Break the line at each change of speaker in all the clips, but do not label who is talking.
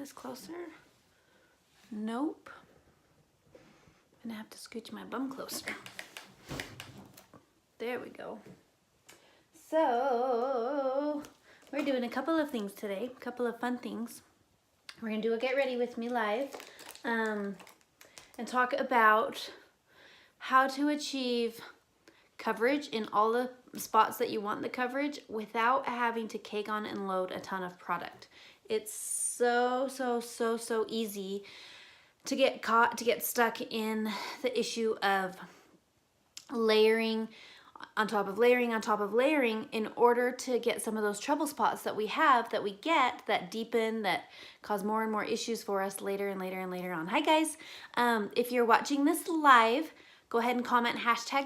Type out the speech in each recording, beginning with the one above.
this closer. Nope. I'm gonna have to scooch my bum closer. There we go. So, we're doing a couple of things today, a couple of fun things. We're gonna do a Get Ready With Me live and talk about how to achieve coverage in all the spots that you want the coverage without having to cake on and load a ton of product. It's so easy to get stuck in the issue of layering on top of layering on top of layering in order to get some of those trouble spots that we have, that we get, that deepen, that cause more and more issues for us later and later and later on. Hi guys, if you're watching this live, go ahead and comment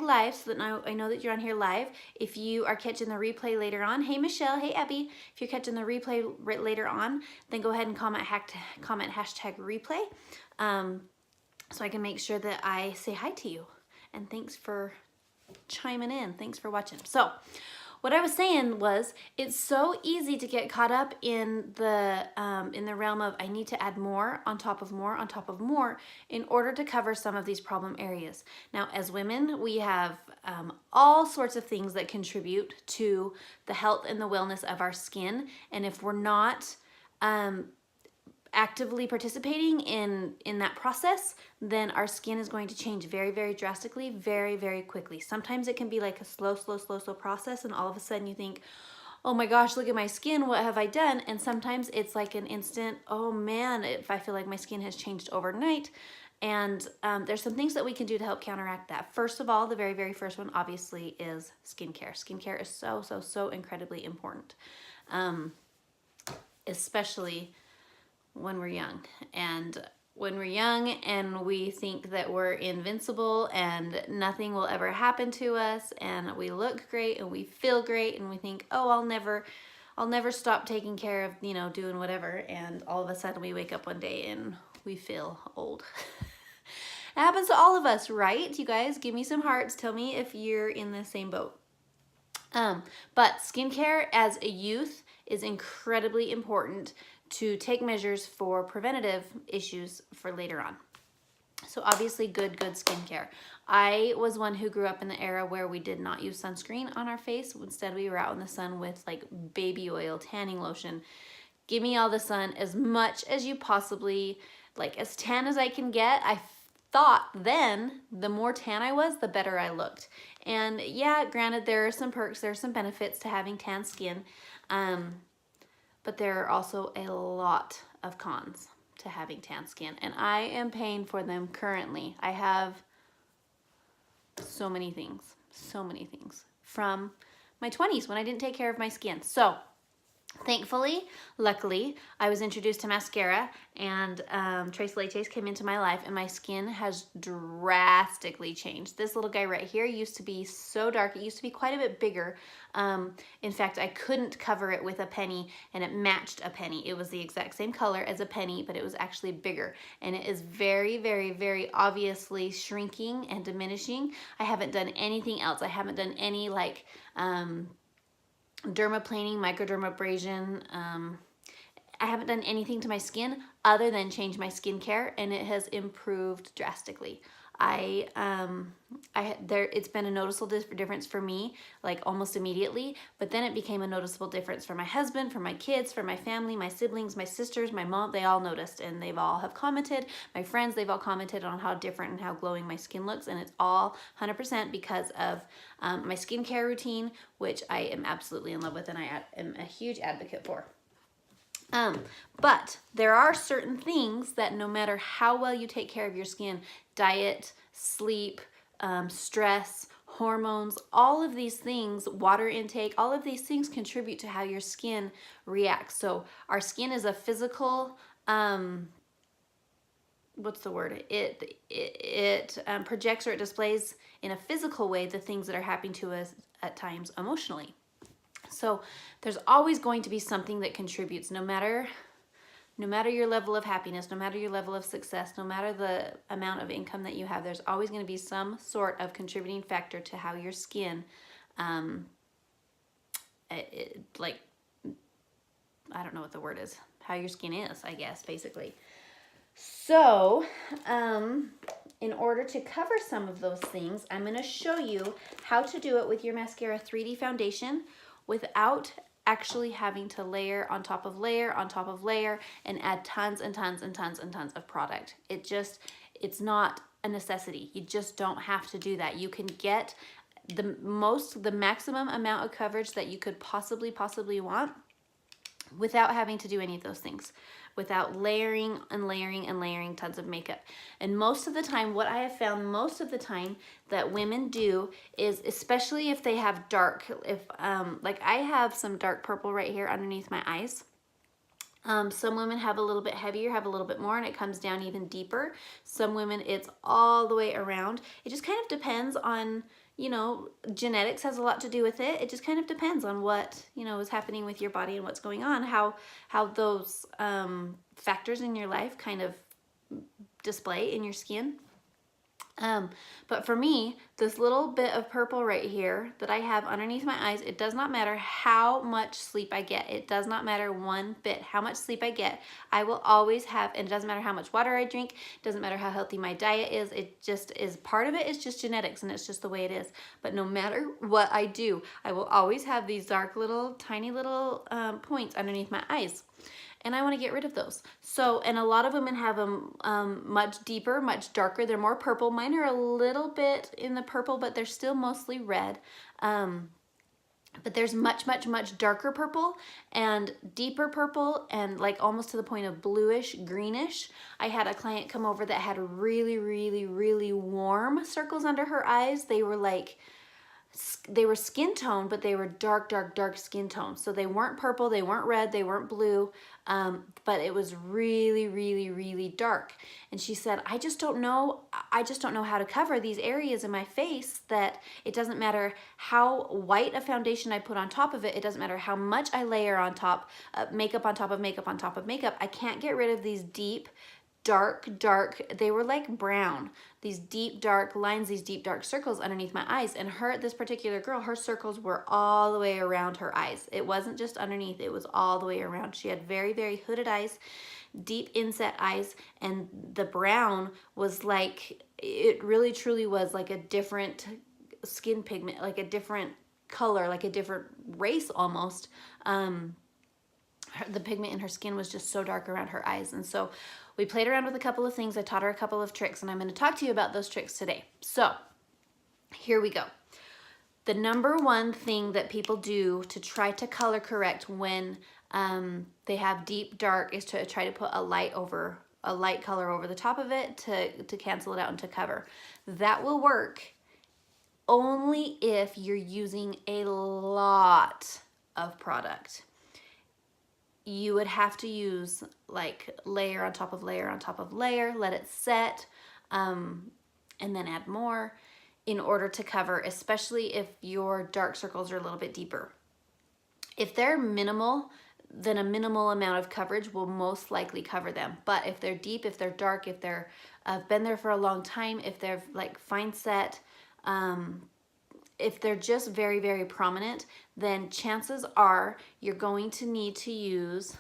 #live so that I know that you're on here live. If you are catching the replay later on, hey Michelle, hey Abby, if you're catching the replay later on, then go ahead and comment #replay so I can make sure that I say hi to you. And thanks for chiming in. Thanks for watching. So what I was saying was, it's so easy to get caught up in the realm of I need to add more on top of more on top of more in order to cover some of these problem areas. Now, as women, we have all sorts of things that contribute to the health and the wellness of our skin, and if we're not actively participating in that process, then our skin is going to change very drastically, very quickly. Sometimes it can be like a slow process, and all of a sudden you think, oh my gosh, look at my skin, what have I done? And sometimes it's like an instant, oh man, if I feel like my skin has changed overnight. And there's some things that we can do to help counteract that. First of all, the very first one obviously is skincare. Skincare is so incredibly important, especially when we're young. And when we're young and we think that we're invincible and nothing will ever happen to us, and we look great and we feel great, and we think, oh, I'll never stop taking care of, doing whatever, and all of a sudden we wake up one day and we feel old. It happens to all of us, right? You guys, give me some hearts. Tell me if you're in the same boat. But skincare as a youth is incredibly important to take measures for preventative issues for later on. So obviously good skincare. I was one who grew up in the era where we did not use sunscreen on our face. Instead, we were out in the sun with like baby oil, tanning lotion. Give me all the sun, as much as you possibly, like as tan as I can get. I thought then the more tan I was, the better I looked. And yeah, granted, there are some perks, there are some benefits to having tan skin. But there are also a lot of cons to having tan skin, and I am paying for them currently. I have so many things from my 20s when I didn't take care of my skin. So thankfully, luckily, I was introduced to Maskcara, and Trace Leches came into my life, and my skin has drastically changed. This little guy right here used to be so dark. It used to be quite a bit bigger. In fact, I couldn't cover it with a penny, and it matched a penny. It was the exact same color as a penny, but it was actually bigger, and it is very obviously shrinking and diminishing. I haven't done anything else. I haven't done any like dermaplaning, microdermabrasion. I haven't done anything to my skin other than change my skincare, and it has improved drastically. It's been a noticeable difference for me, like almost immediately, but then it became a noticeable difference for my husband, for my kids, for my family, my siblings, my sisters, my mom. They all noticed, and they've all have commented. My friends, they've all commented on how different and how glowing my skin looks, and it's all 100% because of my skincare routine, which I am absolutely in love with, and I am a huge advocate for. But there are certain things that no matter how well you take care of your skin, diet, sleep, stress, hormones, all of these things, water intake, all of these things contribute to how your skin reacts. So our skin is a physical, what's the word? It projects, or it displays in a physical way the things that are happening to us at times emotionally. So there's always going to be something that contributes, no matter your level of happiness, no matter your level of success, no matter the amount of income that you have, there's always going to be some sort of contributing factor to how your skin, like, I don't know what the word is, your skin is, I guess, basically. So, in order to cover some of those things, I'm going to show you how to do it with your Maskcara 3D foundation without actually having to layer on top of layer on top of layer and add tons and tons and tons and tons of product. It's not a necessity. You just don't have to do that. You can get the maximum amount of coverage that you could possibly want without having to do any of those things, without layering and layering and layering tons of makeup. And most of the time, what I have found most of the time that women do is, especially if they have dark, like I have some dark purple right here underneath my eyes. Some women have a little bit heavier, have a little bit more, and it comes down even deeper. Some women, it's all the way around. It just kind of depends on, you know, genetics has a lot to do with it. It just kind of depends on what, you know, is happening with your body and what's going on, how those factors in your life kind of display in your skin. But for me, this little bit of purple right here that I have underneath my eyes, it does not matter how much sleep I get. It does not matter one bit how much sleep I get. I will always have, and it doesn't matter how much water I drink, it doesn't matter how healthy my diet is, it just is, part of it is just genetics and it's just the way it is. But no matter what I do, I will always have these dark little, tiny little points underneath my eyes. And I want to get rid of those. So, and a lot of women have them much deeper, much darker. They're more purple. Mine are a little bit in the purple, but they're still mostly red. But there's much, much, much darker purple and deeper purple and like almost to the point of bluish, greenish. I had a client come over that had really, really, really warm circles under her eyes. They were like, they were skin tone, but they were dark, dark, dark skin tone. So they weren't purple, they weren't red, they weren't blue, but it was really, really, really dark. And she said, I just don't know how to cover these areas in my face, that it doesn't matter how white a foundation I put on top of it. It doesn't matter how much I layer on top, makeup on top of makeup on top of makeup. I can't get rid of these deep, dark, they were like brown, these deep dark lines, these deep dark circles underneath my eyes. And this particular girl, her circles were all the way around her eyes. It wasn't just underneath, it was all the way around. She had very, very hooded eyes, deep inset eyes, and the brown was like, it really truly was like a different skin pigment, like a different color, like a different race almost. The pigment in her skin was just so dark around her eyes. And so we played around with a couple of things. I taught her a couple of tricks, and I'm going to talk to you about those tricks today. So here we go. The number one thing that people do to try to color correct when they have deep dark is to try to put a light color over the top of it to cancel it out and to cover. That will work only if you're using a lot of product. You would have to use like layer on top of layer on top of layer, let it set, and then add more in order to cover, especially if your dark circles are a little bit deeper. If they're minimal, then a minimal amount of coverage will most likely cover them. But if they're deep, if they're dark, if they're been there for a long time, if they're like fine set, if they're just very, very prominent, then chances are you're going to need to use,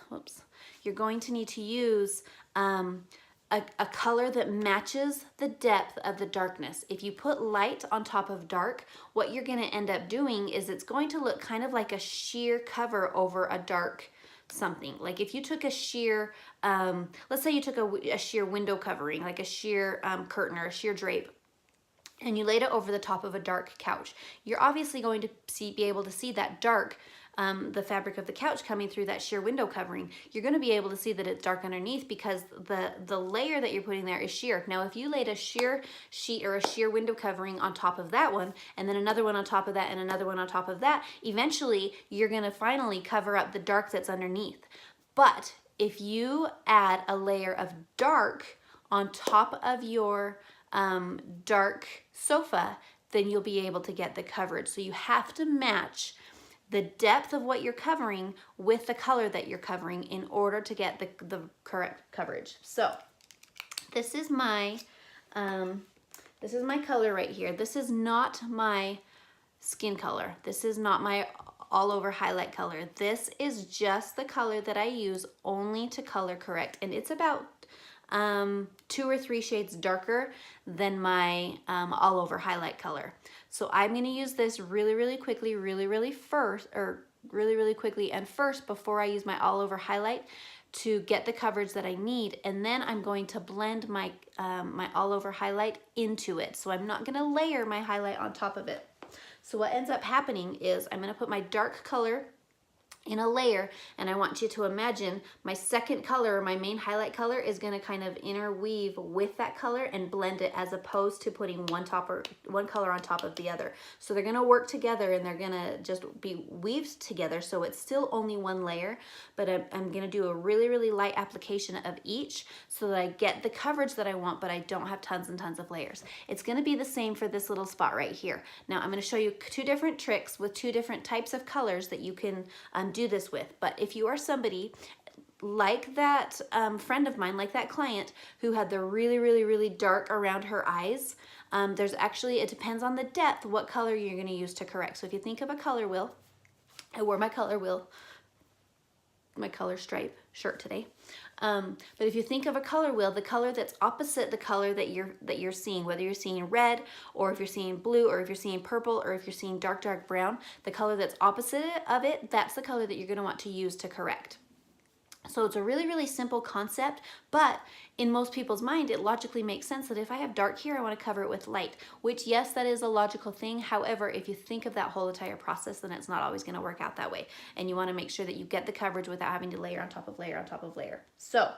a color that matches the depth of the darkness. If you put light on top of dark, what you're gonna end up doing is it's going to look kind of like a sheer cover over a dark something. Like if you took a sheer, let's say you took a sheer window covering, like a sheer curtain or a sheer drape, and you laid it over the top of a dark couch, you're obviously going to be able to see that dark, the fabric of the couch coming through that sheer window covering. You're going to be able to see that it's dark underneath because the layer that you're putting there is sheer. Now, if you laid a sheer sheet or a sheer window covering on top of that one, and then another one on top of that, and another one on top of that, eventually you're going to finally cover up the dark that's underneath. But if you add a layer of dark on top of your dark sofa, then you'll be able to get the coverage. So you have to match the depth of what you're covering with the color that you're covering in order to get the correct coverage. So this is my color right here. This is not my skin color. This is not my all over highlight color. This is just the color that I use only to color correct, and it's about 2 or 3 shades darker than my all over highlight color. So I'm going to use this really quickly, really quickly and first before I use my all over highlight to get the coverage that I need, and then I'm going to blend my my all over highlight into it. So I'm not going to layer my highlight on top of it. So what ends up happening is I'm going to put my dark color in a layer, and I want you to imagine my second color, my main highlight color, is going to kind of interweave with that color and blend it, as opposed to putting one color on top of the other. So they're going to work together and they're going to just be weaved together, so it's still only one layer, but I'm going to do a really light application of each so that I get the coverage that I want, but I don't have tons and tons of layers. It's going to be the same for this little spot right here. Now I'm going to show you 2 different tricks with 2 different types of colors that you can do this with. But if you are somebody like that friend of mine, like that client who had the really dark around her eyes, there's actually, it depends on the depth, what color you're going to use to correct. So if you think of a color wheel, I wore my color wheel, my color stripe shirt today. But if you think of a color wheel, the color that's opposite the color that you're seeing, whether you're seeing red, or if you're seeing blue, or if you're seeing purple, or if you're seeing dark brown, the color that's opposite of it, that's the color that you're going to want to use to correct. So it's a really simple concept, but in most people's mind, it logically makes sense that if I have dark here, I want to cover it with light, which, yes, that is a logical thing. However, if you think of that whole entire process, then it's not always going to work out that way. And you want to make sure that you get the coverage without having to layer on top of layer on top of layer. So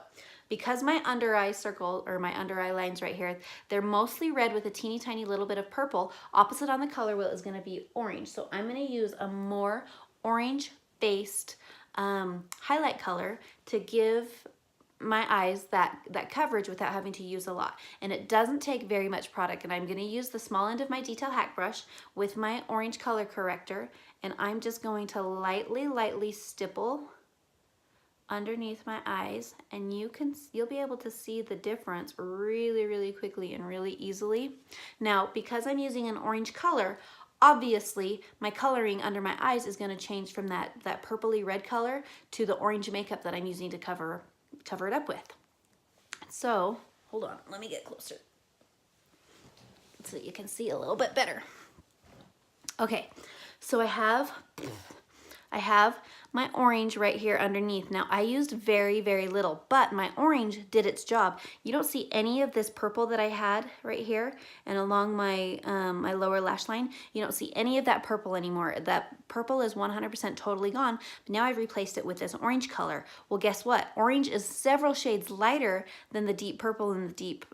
because my under eye circle, or my under eye lines right here, they're mostly red with a teeny tiny little bit of purple, opposite on the color wheel is going to be orange. So I'm going to use a more orange based highlight color to give my eyes that coverage without having to use a lot. And it doesn't take very much product, and I'm going to use the small end of my detail hack brush with my orange color corrector, and I'm just going to lightly stipple underneath my eyes, and you'll be able to see the difference really quickly and really easily. Now, because I'm using an orange color, obviously my coloring under my eyes is going to change from that purpley red color to the orange makeup that I'm using to cover it up with. So hold on, let me get closer so you can see a little bit better. Okay, so I have my orange right here underneath. Now I used very little, but my orange did its job. You don't see any of this purple that I had right here and along my my lower lash line. You don't see any of that purple anymore. That purple is 100% totally gone. But now I've replaced it with this orange color. Well, guess what? Orange is several shades lighter than the deep purple and the deep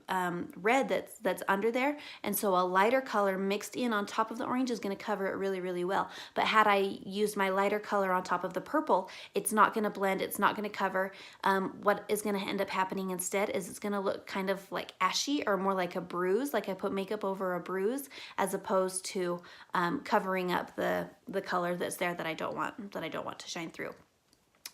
red that's under there. And so a lighter color mixed in on top of the orange is going to cover it really well. But had I used my lighter color on top of the purple, it's not going to blend, it's not going to cover. What is going to end up happening instead is it's going to look kind of like ashy, or more like a bruise, like I put makeup over a bruise, as opposed to covering up the color that's there that I don't want to shine through.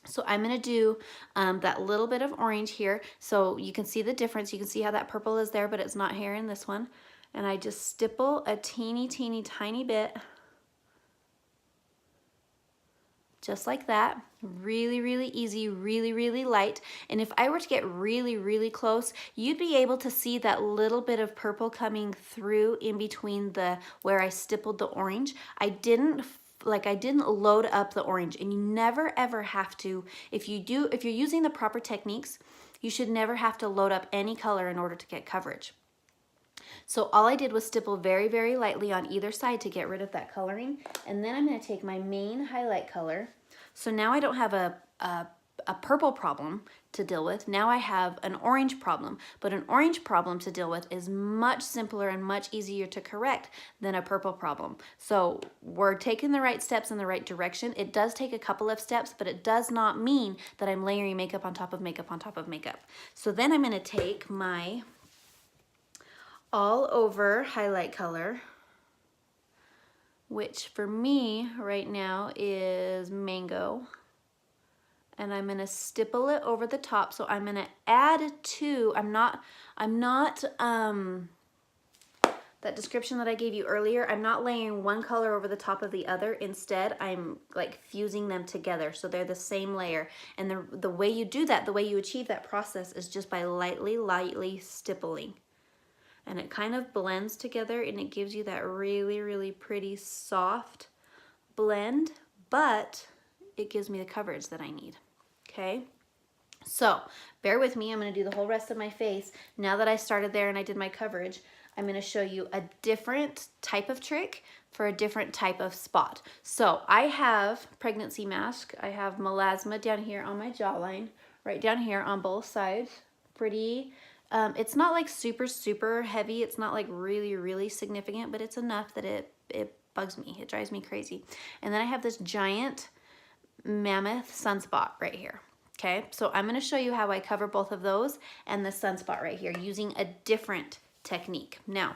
So I'm going to do that little bit of orange here, so you can see the difference. You can see how that purple is there, but it's not here in this one. And I just stipple a teeny tiny bit, just like that. Really easy, really light. And if I were to get really close, you'd be able to see that little bit of purple coming through in between where I stippled the orange. I didn't load up the orange, and you never ever have to. If you're using the proper techniques, you should never have to load up any color in order to get coverage. So all I did was stipple very lightly on either side to get rid of that coloring. And then I'm going to take my main highlight color. So now I don't have a purple problem to deal with. Now I have an orange problem. But an orange problem to deal with is much simpler and much easier to correct than a purple problem. So we're taking the right steps in the right direction. It does take a couple of steps, but it does not mean that I'm layering makeup on top of makeup on top of makeup. So then I'm going to take my all over highlight color, which for me right now is Mango, and I'm gonna stipple it over the top. So I'm gonna add two. I'm not that description that I gave you earlier, I'm not layering one color over the top of the other. Instead, I'm like fusing them together so they're the same layer. And the way you do that, the way you achieve that process is just by lightly stippling. And it kind of blends together and it gives you that really pretty soft blend, but it gives me the coverage that I need, okay? So bear with me, I'm gonna do the whole rest of my face. Now that I started there and I did my coverage, I'm gonna show you a different type of trick for a different type of spot. So I have pregnancy mask, I have melasma down here on my jawline, right down here on both sides, pretty. It's not like super heavy, it's not like really significant, but it's enough that it bugs me, it drives me crazy. And then I have this giant mammoth sunspot right here. Okay, so I'm going to show you how I cover both of those and the sunspot right here using a different technique. Now,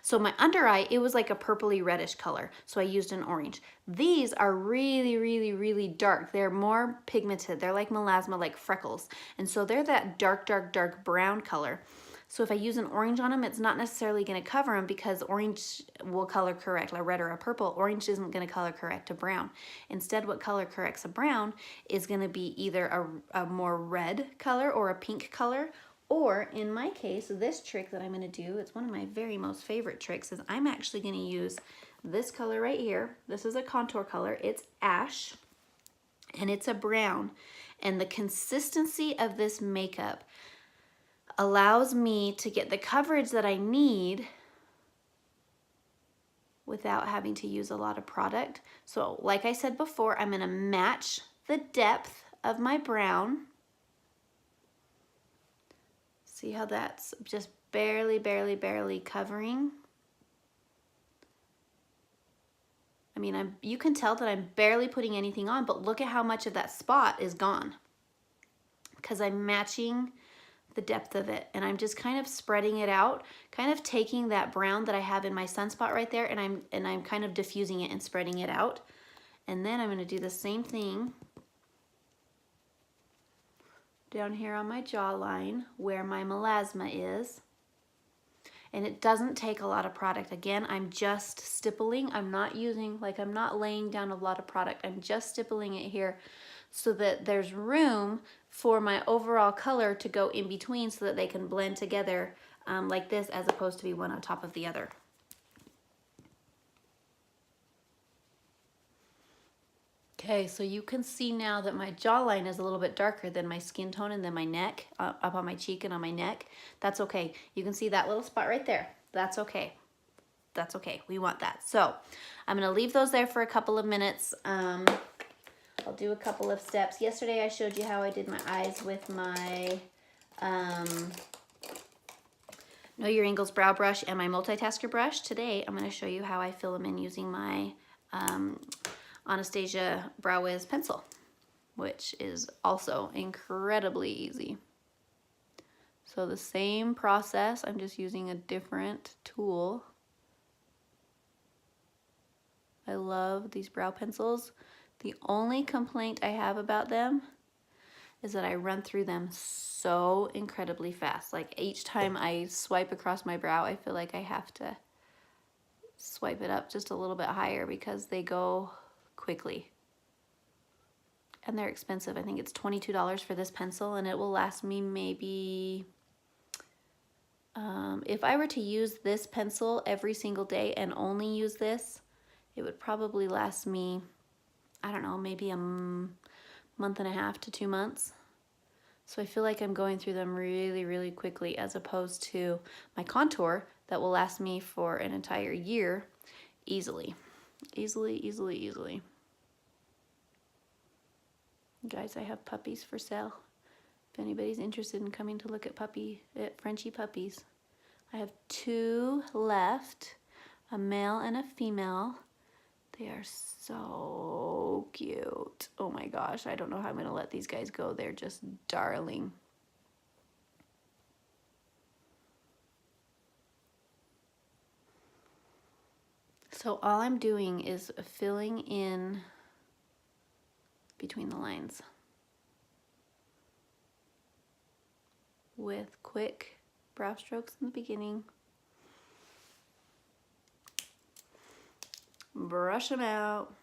so my under eye, it was like a purpley reddish color, so I used an orange. These are really dark. They're more pigmented. They're like melasma, like freckles. And so they're that dark brown color. So if I use an orange on them, it's not necessarily going to cover them because orange will color correct, like red or a purple. Orange isn't going to color correct a brown. Instead, what color corrects a brown is going to be either a more red color or a pink color. Or in my case, this trick that I'm going to do, it's one of my very most favorite tricks, is I'm actually going to use this color right here. This is a contour color. It's ash and it's a brown. And the consistency of this makeup allows me to get the coverage that I need without having to use a lot of product. So like I said before, I'm gonna match the depth of my brown. See how that's just barely covering? I mean, you can tell that I'm barely putting anything on, but look at how much of that spot is gone because I'm matching the depth of it, and I'm just kind of spreading it out, kind of taking that brown that I have in my sunspot right there, and I'm kind of diffusing it and spreading it out. And then I'm going to do the same thing down here on my jawline where my melasma is. And it doesn't take a lot of product. Again, I'm just stippling. I'm not laying down a lot of product. I'm just stippling it here so that there's room for my overall color to go in between so that they can blend together like this as opposed to be one on top of the other. Okay, so you can see now that my jawline is a little bit darker than my skin tone and then my neck, up on my cheek and on my neck. That's okay. You can see that little spot right there. That's okay. That's okay. We want that. So I'm going to leave those there for a couple of minutes. I'll do a couple of steps. Yesterday I showed you how I did my eyes with my Know Your Angles brow brush and my multitasker brush. Today I'm going to show you how I fill them in using my Anastasia Brow Wiz pencil, which is also incredibly easy. So the same process, I'm just using a different tool. I love these brow pencils. The only complaint I have about them is that I run through them so incredibly fast. Like each time I swipe across my brow, I feel like I have to swipe it up just a little bit higher because they go quickly. And they're expensive. I think it's $22 for this pencil, and it will last me maybe, if I were to use this pencil every single day and only use this, it would probably last me, I don't know, maybe a month and a half to 2 months. So I feel like I'm going through them really quickly as opposed to my contour that will last me for an entire year easily. Easily. Guys, I have puppies for sale. If anybody's interested in coming to look at Frenchie puppies. I have 2 left, a male and a female. They are so cute. Oh my gosh, I don't know how I'm gonna let these guys go. They're just darling. So all I'm doing is filling in between the lines with quick brow strokes in the beginning brush them out.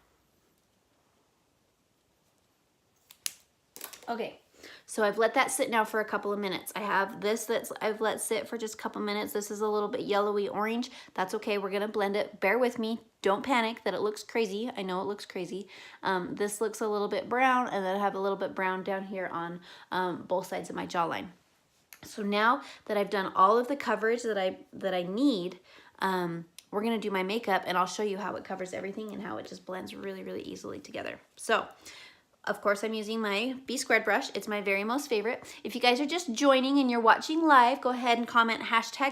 Okay, so I've let that sit now for a couple of minutes. I have this I've let sit for just a couple minutes. This is a little bit yellowy orange. That's okay, we're gonna blend it. Bear with me, don't panic that it looks crazy. I know it looks crazy. This looks a little bit brown, and then I have a little bit brown down here on both sides of my jawline. So now that I've done all of the coverage that I need, we're gonna do my makeup, and I'll show you how it covers everything and how it just blends really, really easily together. So, of course, I'm using my B² brush. It's my very most favorite. If you guys are just joining and you're watching live, go ahead and comment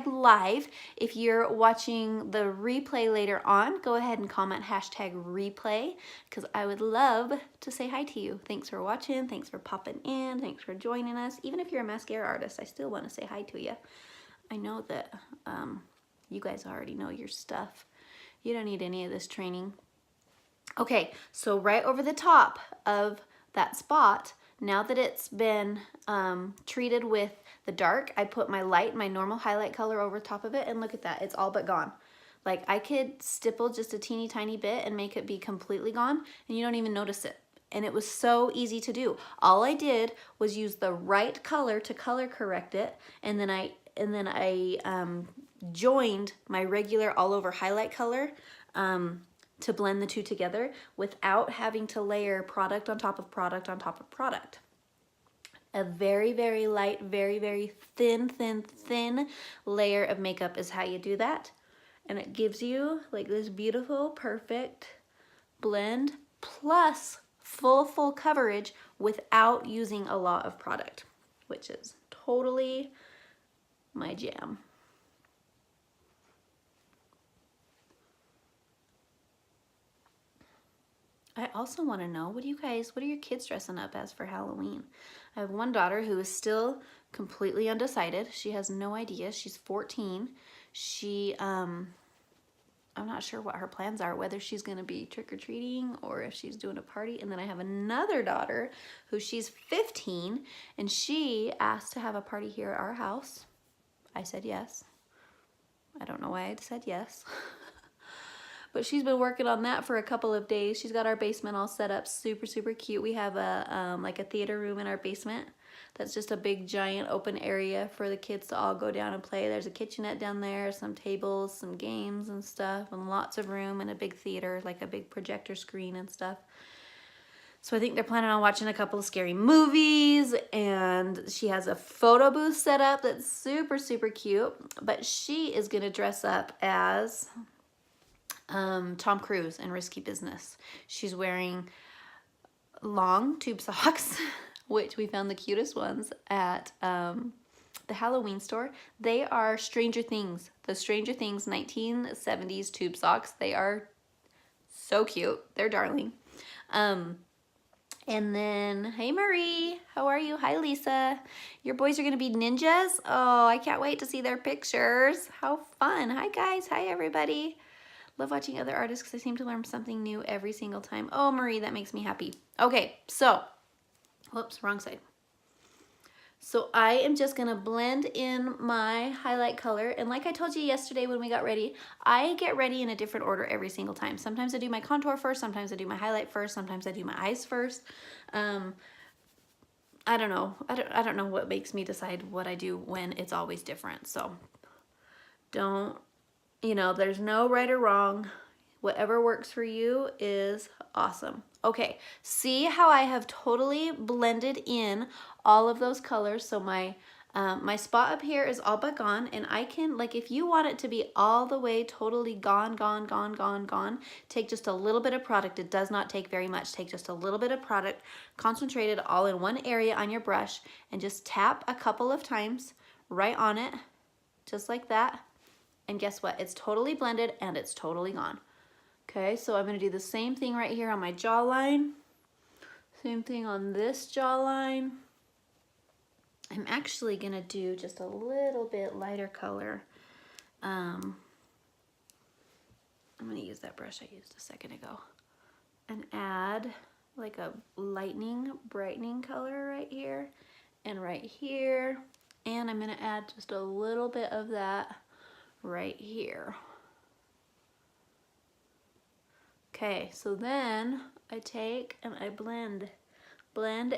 #live. If you're watching the replay later on, go ahead and comment #replay, because I would love to say hi to you. Thanks for watching. Thanks for popping in. Thanks for joining us. Even if you're a mascara artist, I still want to say hi to you. I know that you guys already know your stuff. You don't need any of this training. Okay, so right over the top of that spot, now that it's been treated with the dark, I put my light, my normal highlight color over top of it, and look at that, it's all but gone. Like, I could stipple just a teeny tiny bit and make it be completely gone, and you don't even notice it. And it was so easy to do. All I did was use the right color to color correct it, and then I joined my regular all over highlight color to blend the two together without having to layer product on top of product on top of product. A very, very light, very, very thin layer of makeup is how you do that. And it gives you like this beautiful, perfect blend plus full coverage without using a lot of product, which is totally my jam. I also want to know, what are your kids dressing up as for Halloween? I have one daughter who is still completely undecided. She has no idea. She's 14. I'm not sure what her plans are, whether she's going to be trick-or-treating or if she's doing a party. And then I have another daughter who she's 15, and she asked to have a party here at our house. I said yes. I don't know why I said yes. But she's been working on that for a couple of days. She's got our basement all set up super cute. We have a like a theater room in our basement. That's just a big giant open area for the kids to all go down and play. There's a kitchenette down there, some tables, some games and stuff, and lots of room, and a big theater, like a big projector screen and stuff. So I think they're planning on watching a couple of scary movies, and she has a photo booth set up that's super cute. But she is gonna dress up as Tom Cruise in Risky Business. She's wearing long tube socks, which we found the cutest ones at the Halloween store. They are Stranger Things, the Stranger Things 1970s tube socks. They are so cute. They're darling. And then, hey Marie, how are you? Hi Lisa. Your boys are gonna be ninjas? Oh, I can't wait to see their pictures. How fun. Hi guys, hi everybody. Love watching other artists because I seem to learn something new every single time. Oh, Marie, that makes me happy. Okay, so, whoops, wrong side. So I am just gonna blend in my highlight color. And like I told you yesterday when we got ready, I get ready in a different order every single time. Sometimes I do my contour first, sometimes I do my highlight first, sometimes I do my eyes first. I don't know. I don't know what makes me decide what I do when it's always different. So there's no right or wrong. Whatever works for you is awesome. Okay, see how I have totally blended in all of those colors. So my spot up here is all but gone, and I can, like, if you want it to be all the way totally gone, take just a little bit of product. It does not take very much. Take just a little bit of product, concentrated all in one area on your brush, and just tap a couple of times right on it, just like that. And guess what? It's totally blended and it's totally gone. Okay, so I'm gonna do the same thing right here on my jawline. Same thing on this jawline. I'm actually gonna do just a little bit lighter color. I'm gonna use that brush I used a second ago and add like a lightning, brightening color right here and right here. And I'm gonna add just a little bit of that right here. Okay, so then I take and I blend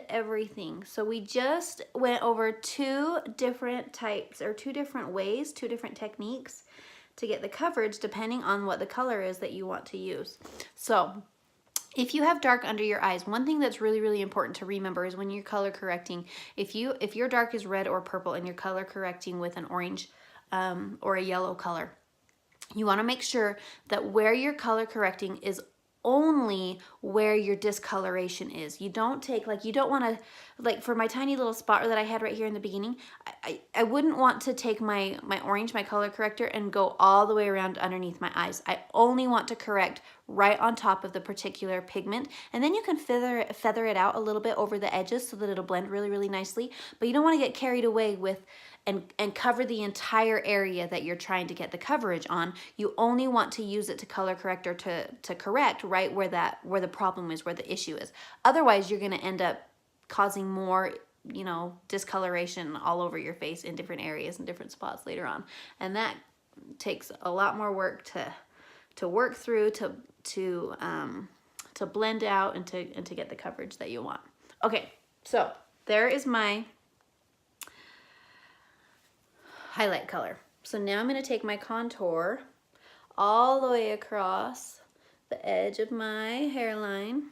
everything. So we just went over 2 different types, or 2 different ways, 2 different techniques to get the coverage depending on what the color is that you want to use. So if you have dark under your eyes, one thing that's really, really important to remember is when you're color correcting, if your dark is red or purple and you're color correcting with an orange or a yellow color, you want to make sure that where you're color correcting is only where your discoloration is. You don't take, like, you don't want to, like for my tiny little spot that I had right here in the beginning, I wouldn't want to take my orange, my color corrector, and go all the way around underneath my eyes. I only want to correct right on top of the particular pigment, and then you can feather it out a little bit over the edges so that it'll blend really, really nicely. But you don't want to get carried away with and cover the entire area that you're trying to get the coverage on. You only want to use it to color correct or to correct right where the problem is, where the issue is. Otherwise, you're going to end up causing more, you know, discoloration all over your face in different areas and different spots later on. And that takes a lot more work to work through, to blend out and to get the coverage that you want. Okay, so there is my highlight color. So now I'm going to take my contour all the way across the edge of my hairline.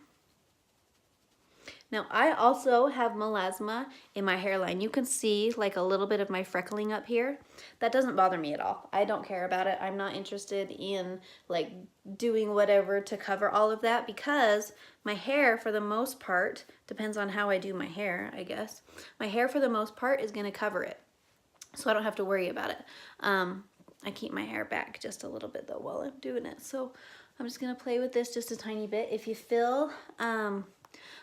Now I also have melasma in my hairline. You can see like a little bit of my freckling up here. That doesn't bother me at all. I don't care about it. I'm not interested in like doing whatever to cover all of that, because my hair, for the most part, depends on how I do my hair, I guess. My hair for the most part is going to cover it. So I don't have to worry about it. I keep my hair back just a little bit though while I'm doing it. So I'm just gonna play with this just a tiny bit. If you feel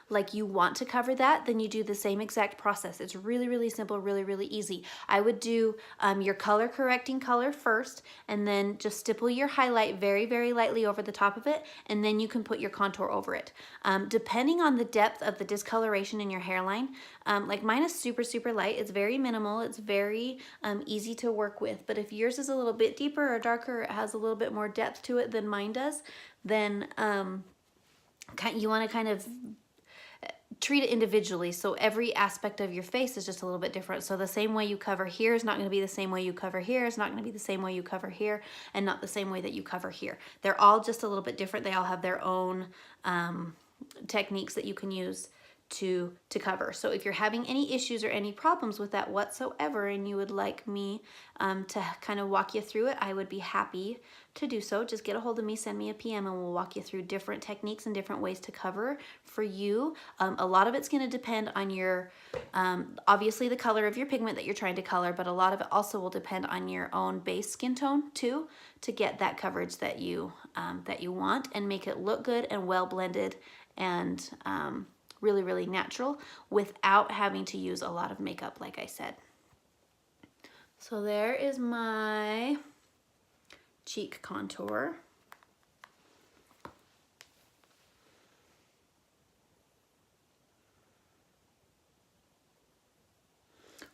like you want to cover that, then you do the same exact process. It's really, really simple, really, really easy. I would do your color correcting color first, and then just stipple your highlight very, very lightly over the top of it, and then you can put your contour over it. Depending on the depth of the discoloration in your hairline, like mine is super, super light. It's very minimal. It's very easy to work with. But if yours is a little bit deeper or darker, it has a little bit more depth to it than mine does, then you want to kind of treat it individually. So every aspect of your face is just a little bit different. So the same way you cover here is not going to be the same way you cover here. It's not going to be the same way you cover here, and not the same way that you cover here. They're all just a little bit different. They all have their own techniques that you can use to cover. So if you're having any issues or any problems with that whatsoever, and you would like me to kind of walk you through it, I would be happy to do so. Just get a hold of me, send me a PM, and we'll walk you through different techniques and different ways to cover for you. A lot of it's going to depend on your, obviously the color of your pigment that you're trying to color, but a lot of it also will depend on your own base skin tone too, to get that coverage that you want and make it look good and well blended and really, really natural without having to use a lot of makeup, like I said. So there is my cheek contour.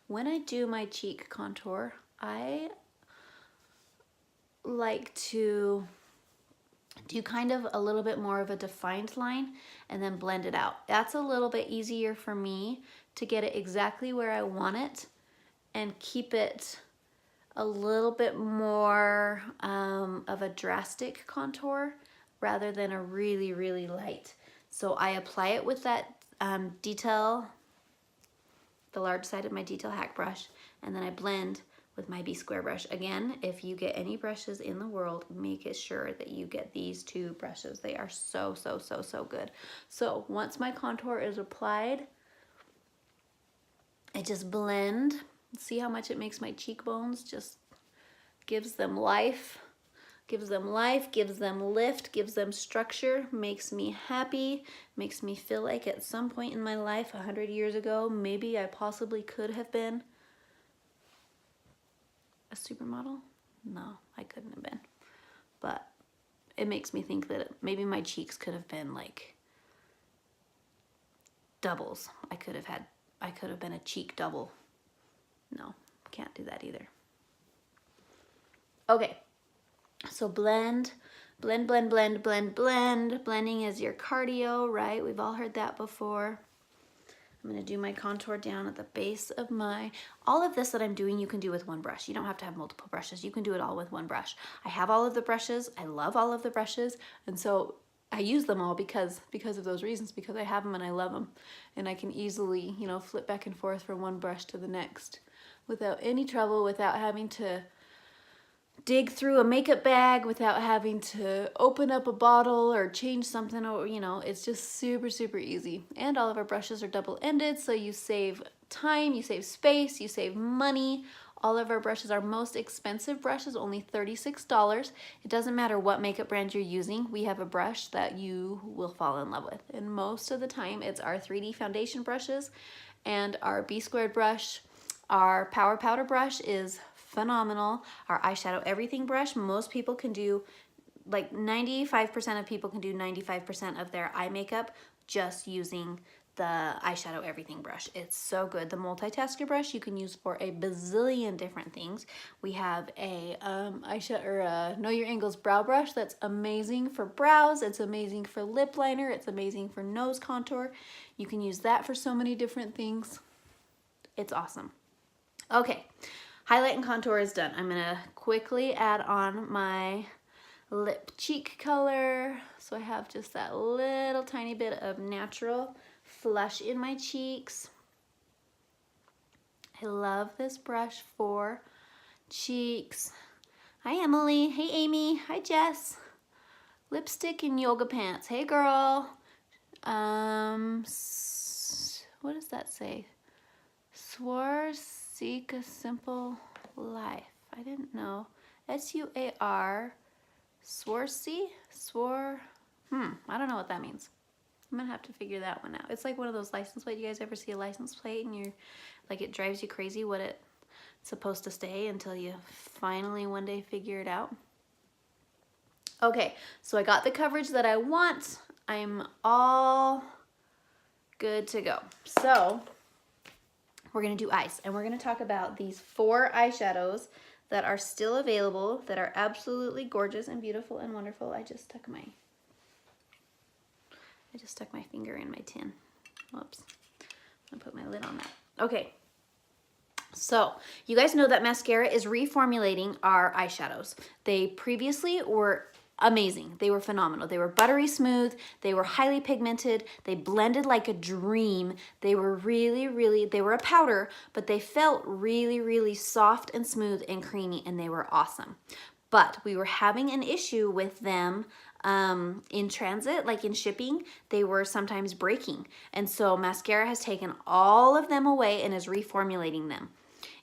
When I do my cheek contour, I like to do kind of a little bit more of a defined line and then blend it out. That's a little bit easier for me to get it exactly where I want it and keep it a little bit more of a drastic contour rather than a really, really light. So I apply it with that detail, the large side of my detail hack brush, and then I blend with my B-square brush. Again, if you get any brushes in the world, make it sure that you get these 2 brushes. They are so, so, so, so good. So once my contour is applied, I just blend. See how much it makes my cheekbones, just gives them life, gives them life, gives them lift, gives them structure, makes me happy, makes me feel like at some point in my life 100 years ago, maybe I possibly could have been a supermodel. No, I couldn't have been. But it makes me think that maybe my cheeks could have been like doubles. I could have been a cheek double. No, can't do that either. Okay, so blend Blend, blend, blend, blend, blend. Blending is your cardio, right? We've all heard that before. I'm gonna do my contour down at the base of all of this that I'm doing you can do with one brush. You don't have to have multiple brushes. You can do it all with one brush. I have all of the brushes. I love all of the brushes. And so I use them all because of those reasons, because I have them and I love them. And I can easily, you know, flip back and forth from one brush to the next without any trouble, without having to dig through a makeup bag, without having to open up a bottle or change something, or, you know, it's just super, super easy. And all of our brushes are double-ended, so you save time, you save space, you save money. All of our brushes, our most expensive brush is only $36. It doesn't matter what makeup brand you're using, we have a brush that you will fall in love with. And most of the time it's our 3D foundation brushes and our B-squared brush. Our Power Powder brush is phenomenal. Our eyeshadow everything brush, most people can do, like 95% of people can do 95% of their eye makeup just using the eyeshadow everything brush. It's so good. The multitasker brush you can use for a bazillion different things. We have a Know Your Angles brow brush that's amazing for brows. It's amazing for lip liner. It's amazing for nose contour. You can use that for so many different things. It's awesome. Okay, highlight and contour is done. I'm gonna quickly add on my lip cheek color. So I have just that little tiny bit of natural flush in my cheeks. I love this brush for cheeks. Hi Emily, hey Amy, hi Jess. Lipstick and yoga pants, hey girl. What does that say? Seek a simple life. I didn't know. S-U-A-R, Swarzy? I don't know what that means. I'm gonna have to figure that one out. It's like one of those license plates. You guys ever see a license plate and you're like, it drives you crazy what it's supposed to say until you finally one day figure it out? Okay, so I got the coverage that I want. I'm all good to go. So we're gonna do eyes, and we're gonna talk about these 4 eyeshadows that are still available, that are absolutely gorgeous and beautiful and wonderful. I just stuck my finger in my tin. Whoops. I'm gonna put my lid on that. Okay. So you guys know that Maskcara is reformulating our eyeshadows. They previously were amazing. They were phenomenal. They were buttery smooth. They were highly pigmented. They blended like a dream. They were they were a powder, but they felt really, really soft and smooth and creamy, and they were awesome. But we were having an issue with them in transit, like in shipping. They were sometimes breaking. And so Maskcara has taken all of them away and is reformulating them.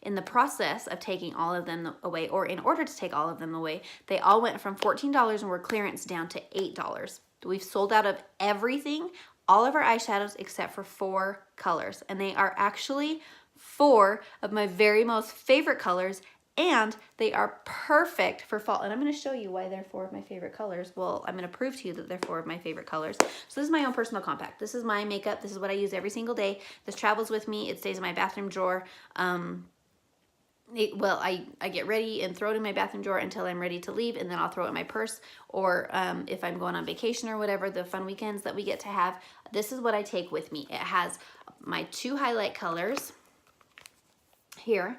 In the process of taking all of them away, or in order to take all of them away, they all went from $14 and were clearance down to $8. We've sold out of everything, all of our eyeshadows except for 4 colors. And they are actually 4 of my very most favorite colors, and they are perfect for fall. And I'm gonna show you why they're 4 of my favorite colors. Well, I'm gonna prove to you that they're 4 of my favorite colors. So this is my own personal compact. This is my makeup. This is what I use every single day. This travels with me. It stays in my bathroom drawer. I get ready and throw it in my bathroom drawer until I'm ready to leave, and then I'll throw it in my purse, or if I'm going on vacation or whatever, the fun weekends that we get to have, this is what I take with me. It has my 2 highlight colors here.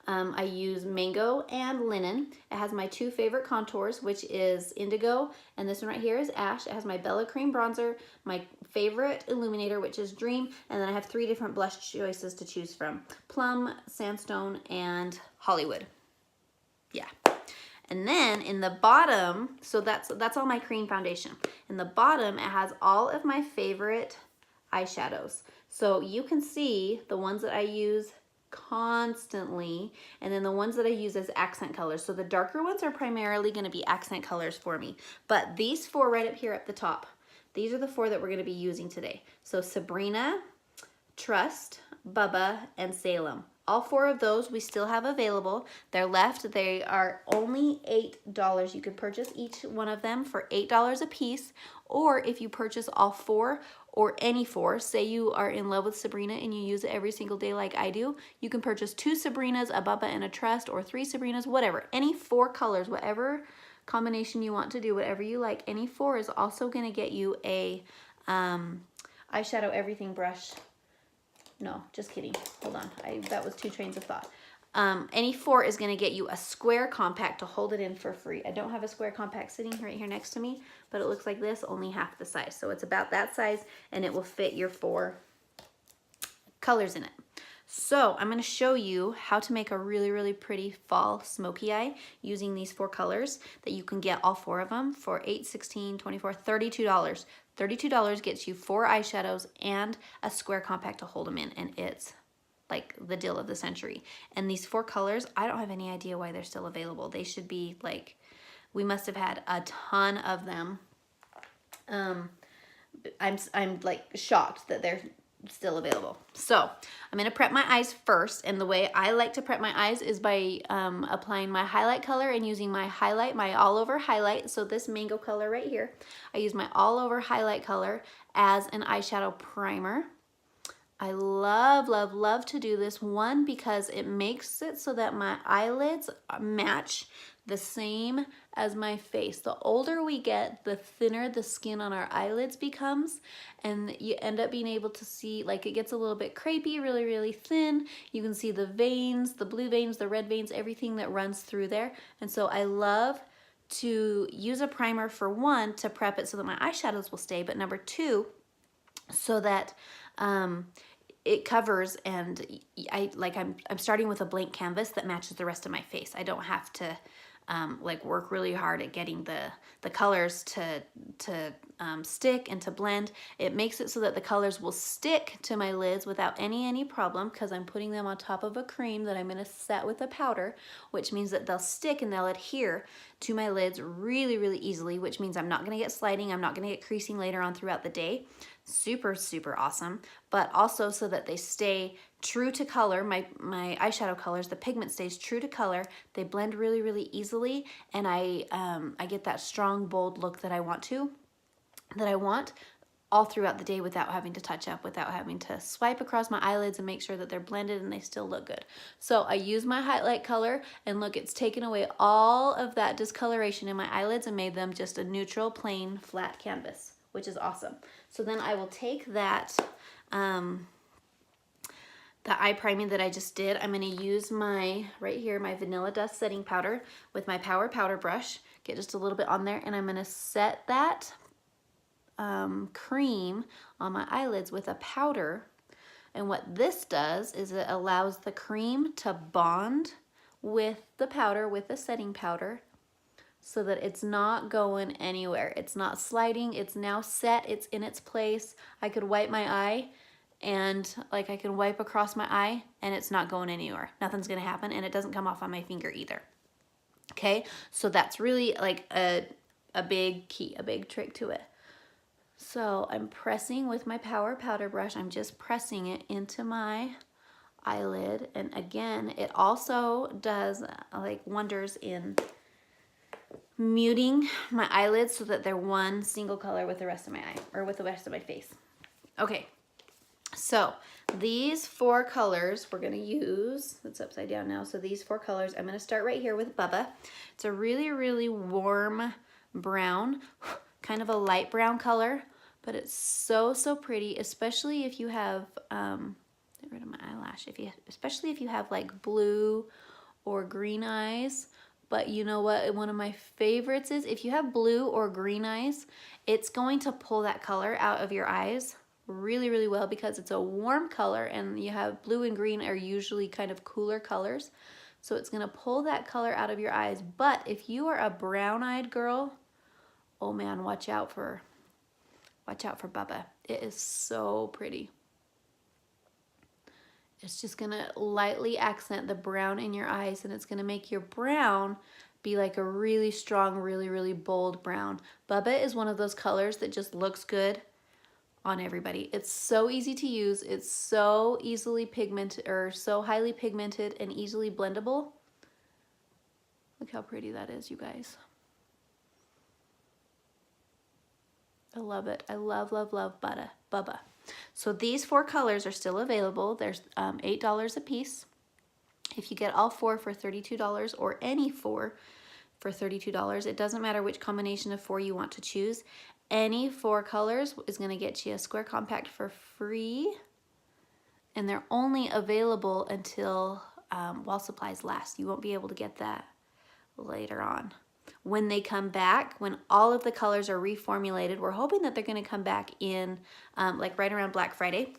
I use Mango and Linen. It has my 2 favorite contours, which is Indigo, and this one right here is Ash. It has my Bella Cream Bronzer, my favorite illuminator, which is Dream, and then I have 3 different blush choices to choose from. Plum, Sandstone, and Hollywood. Yeah. And then in the bottom, so that's all my cream foundation. In the bottom, it has all of my favorite eyeshadows. So you can see the ones that I use constantly, and then the ones that I use as accent colors. So the darker ones are primarily going to be accent colors for me, but these 4 right up here at the top, these are the 4 that we're going to be using today. So Sabrina, Trust, Bubba, and Salem. All 4 of those we still have available. They're left. They are only $8. You could purchase each one of them for $8 a piece, or if you purchase all 4 or any 4, say you are in love with Sabrina and you use it every single day like I do, you can purchase 2 Sabrinas, a Bubba, and a Trust, or 3 Sabrinas, whatever. Any 4 colors, whatever combination you want to do, whatever you like. Any 4 is also going to get you a eyeshadow everything brush. No, just kidding. Hold on. That was 2 trains of thought. Any 4 is going to get you a square compact to hold it in for free. I don't have a square compact sitting right here next to me, but it looks like this, only half the size. So it's about that size, and it will fit your 4 colors in it. So I'm going to show you how to make a really, really pretty fall smoky eye using these 4 colors that you can get all 4 of them for $8, $16, $24, $32. $32 gets you 4 eyeshadows and a square compact to hold them in, and it's like the deal of the century. And these 4 colors, I don't have any idea why they're still available. They should be like, we must have had a ton of them. I'm like shocked that they're still available. So I'm going to prep my eyes first, and the way I like to prep my eyes is by applying my highlight color and using my highlight, my all over highlight. So this mango color right here, I use my all over highlight color as an eyeshadow primer. I love, love, love to do this one because it makes it so that my eyelids match the same as my face. The older we get, the thinner the skin on our eyelids becomes, and you end up being able to see, like, it gets a little bit crepey, really, really thin. You can see the veins, the blue veins, the red veins, everything that runs through there. And so I love to use a primer for 1 to prep it so that my eyeshadows will stay, but number 2, so that it covers, and I'm starting with a blank canvas that matches the rest of my face. I don't have to like work really hard at getting the colors to stick and to blend. It makes it so that the colors will stick to my lids without any problem, because I'm putting them on top of a cream that I'm going to set with a powder, which means that they'll stick and they'll adhere to my lids really, really easily, which means I'm not going to get sliding, I'm not going to get creasing later on throughout the day. Super, super awesome. But also so that they stay true to color, my eyeshadow colors, the pigment stays true to color. They blend really, really easily, and I get that strong, bold look that I want all throughout the day without having to touch up, without having to swipe across my eyelids and make sure that they're blended and they still look good. So I use my highlight color, and look, it's taken away all of that discoloration in my eyelids and made them just a neutral, plain, flat canvas, which is awesome. So then I will take that the eye priming that I just did. I'm going to use my, right here, my Vanilla Dust setting powder with my Power Powder brush. Get just a little bit on there, and I'm going to set that cream on my eyelids with a powder. And what this does is it allows the cream to bond with the powder, with the setting powder, so that it's not going anywhere. It's not sliding. It's now set. It's in its place. I could wipe my eye, and like I can wipe across my eye, and it's not going anywhere. Nothing's gonna happen, and it doesn't come off on my finger either. Okay, so that's really like a big key, a big trick to it. So I'm pressing with my Power Powder brush. I'm just pressing it into my eyelid, and again, it also does like wonders in muting my eyelids so that they're one single color with the rest of my eye, or with the rest of my face. Okay, so these 4 colors we're going to use, it's upside down now, so these 4 colors, I'm going to start right here with Bubba. It's a really, really warm brown, kind of a light brown color, but it's so, so pretty, especially if you have, get rid of my eyelash, especially if you have like blue or green eyes. But you know what, one of my favorites is if you have blue or green eyes, it's going to pull that color out of your eyes really, really well, because it's a warm color, and you have blue and green are usually kind of cooler colors. So it's gonna pull that color out of your eyes. But if you are a brown-eyed girl, oh man, watch out for Bubba. It is so pretty. It's just gonna lightly accent the brown in your eyes, and it's gonna make your brown be like a really strong, really, really bold brown. Bubba is one of those colors that just looks good on everybody. It's so easy to use. It's so easily pigmented, or so highly pigmented and easily blendable. Look how pretty that is, you guys. I love it. I love, love, love Bubba. So these 4 colors are still available. There's $8 a piece. If you get all 4 for $32, or any 4, for $32. It doesn't matter which combination of 4 you want to choose. Any 4 colors is going to get you a square compact for free. And they're only available until while supplies last. You won't be able to get that later on. When they come back, when all of the colors are reformulated, we're hoping that they're going to come back in like right around Black Friday,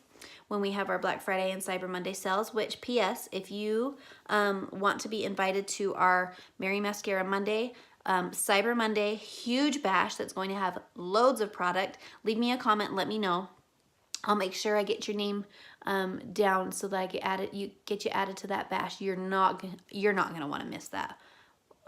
when we have our Black Friday and Cyber Monday sales, which P.S. if you want to be invited to our Merry Mascara Monday, Cyber Monday, huge bash that's going to have loads of product, leave me a comment and let me know. I'll make sure I get your name down so that I get you added to that bash. You're not gonna want to miss that.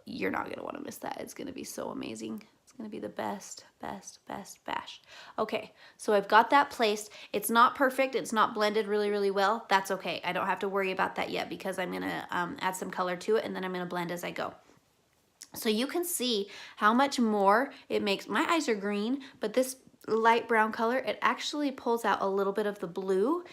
You're not gonna want to miss that. It's gonna be so amazing. It's gonna be the best bash. Okay, so I've got that placed. It's not perfect. It's not blended really well. That's okay. I don't have to worry about that yet because I'm gonna add some color to it and then I'm gonna blend as I go. So you can see how much more it makes. My eyes are green, but this light brown color, it actually pulls out a little bit of the blue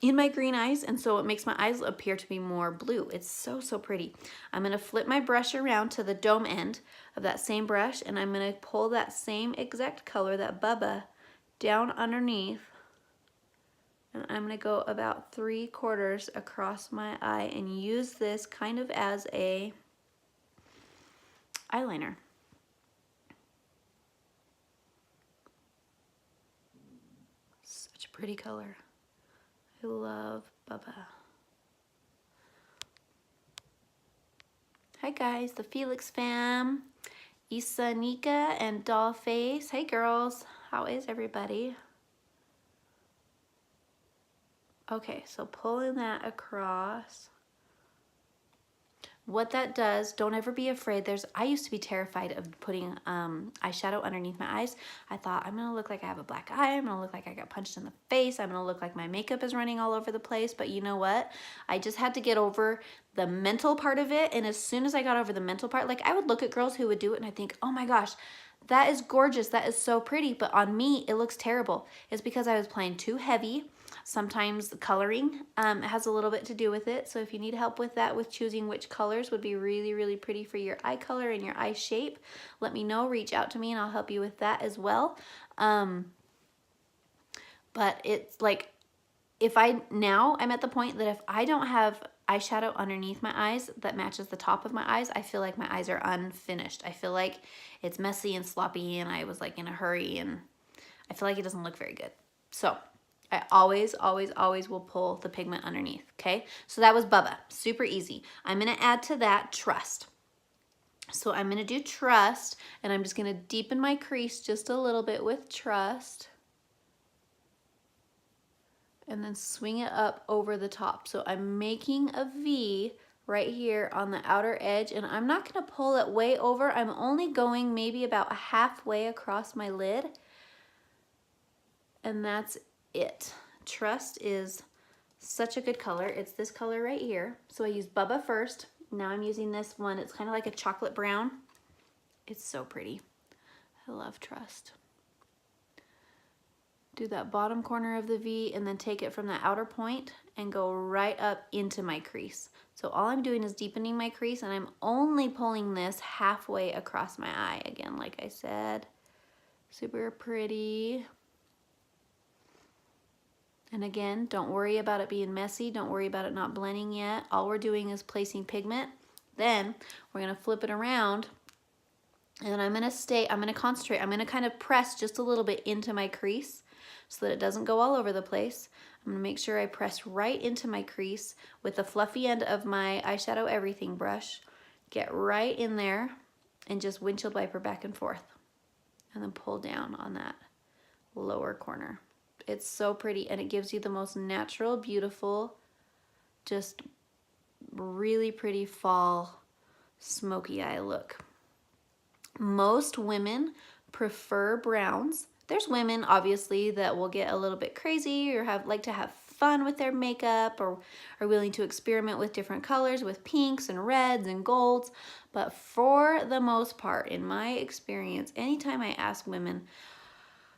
in my green eyes, and so it makes my eyes appear to be more blue. It's so pretty. I'm gonna flip my brush around to the dome end of that same brush, and I'm gonna pull that same exact color, that Bubba, down underneath, and I'm gonna go about 3/4 across my eye and use this kind of as a eyeliner. Such a pretty color. I love Bubba. Hi guys, the Felix fam, Issa, Nika, and Dollface. Hey girls, how is everybody? Okay, so pulling that across. What that does, don't ever be afraid. I used to be terrified of putting eyeshadow underneath my eyes. I thought, I'm gonna look like I have a black eye. I'm gonna look like I got punched in the face. I'm gonna look like my makeup is running all over the place. But you know what? I just had to get over the mental part of it. And as soon as I got over the mental part, like I would look at girls who would do it and I think, oh my gosh, that is gorgeous. That is so pretty. But on me, it looks terrible. It's because I was playing too heavy. Sometimes the coloring has a little bit to do with it. So if you need help with that, with choosing which colors would be really pretty for your eye color and your eye shape, let me know. Reach out to me and I'll help you with that as well. But it's like, now I'm at the point that if I don't have eyeshadow underneath my eyes that matches the top of my eyes, I feel like my eyes are unfinished. I feel like it's messy and sloppy and I was like in a hurry and I feel like it doesn't look very good. So I always will pull the pigment underneath, okay? So that was Bubba, super easy. I'm gonna add to that Trust. So I'm gonna do Trust, and I'm just gonna deepen my crease just a little bit with Trust, and then swing it up over the top. So I'm making a V right here on the outer edge, and I'm not gonna pull it way over. I'm only going maybe about halfway across my lid, and that's it. Trust is such a good color. It's this color right here. So I used Bubba first. Now I'm using this one. It's kind of like a chocolate brown. It's so pretty. I love Trust. Do that bottom corner of the V and then take it from the outer point and go right up into my crease. So all I'm doing is deepening my crease, and I'm only pulling this halfway across my eye. Again, like I said, super pretty. And again, don't worry about it being messy. Don't worry about it not blending yet. All we're doing is placing pigment. Then we're gonna flip it around, and I'm gonna concentrate. I'm gonna kind of press just a little bit into my crease so that it doesn't go all over the place. I'm gonna make sure I press right into my crease with the fluffy end of my eyeshadow everything brush. Get right in there and just windshield wiper back and forth. And then pull down on that lower corner. It's so pretty, and it gives you the most natural, beautiful, just really pretty fall smoky eye look. Most women prefer browns. There's women obviously that will get a little bit crazy or like to have fun with their makeup, or are willing to experiment with different colors, with pinks and reds and golds. But for the most part, in my experience, anytime I ask women,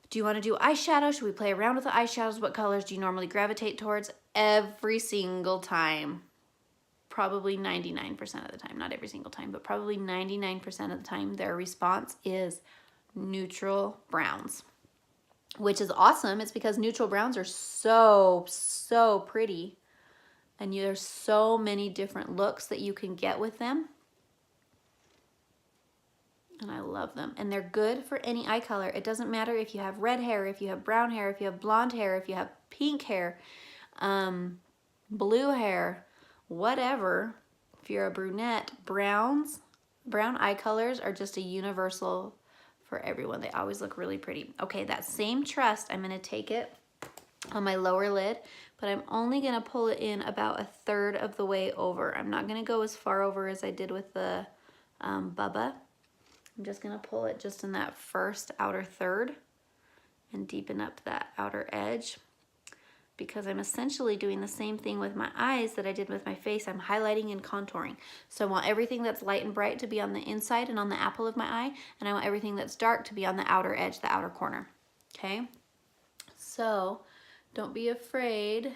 do you want to do eyeshadow? Should we play around with the eyeshadows? What colors do you normally gravitate towards? Every single time, probably 99% of the time, not every single time, but probably 99% of the time, their response is neutral browns, which is awesome. It's because neutral browns are so pretty, and there's so many different looks that you can get with them. And I love them. And they're good for any eye color. It doesn't matter if you have red hair, if you have brown hair, if you have blonde hair, if you have pink hair, blue hair, whatever. If you're a brunette, brown eye colors are just a universal for everyone. They always look really pretty. Okay, that same trust, I'm gonna take it on my lower lid, but I'm only gonna pull it in about 1/3 of the way over. I'm not gonna go as far over as I did with the Bubba. I'm just gonna pull it just in that first outer third and deepen up that outer edge, because I'm essentially doing the same thing with my eyes that I did with my face. I'm highlighting and contouring. So I want everything that's light and bright to be on the inside and on the apple of my eye, and I want everything that's dark to be on the outer edge, the outer corner, okay? So don't be afraid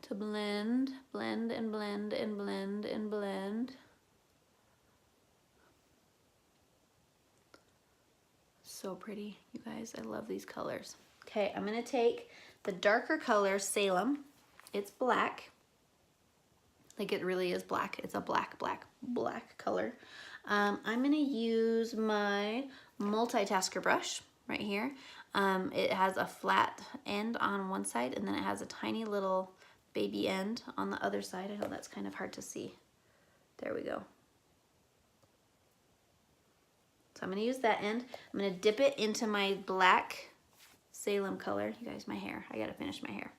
to blend, blend and blend and blend and blend. So pretty, you guys. I love these colors. Okay, I'm gonna take the darker color, Salem. It's black. Like, it really is black. It's a black color. I'm gonna use my multitasker brush right here. It has a flat end on one side, and then it has a tiny little baby end on the other side. I know that's kind of hard to see. There we go. So I'm gonna use that end. I'm gonna dip it into my black Salem color. You guys, my hair, I gotta finish my hair.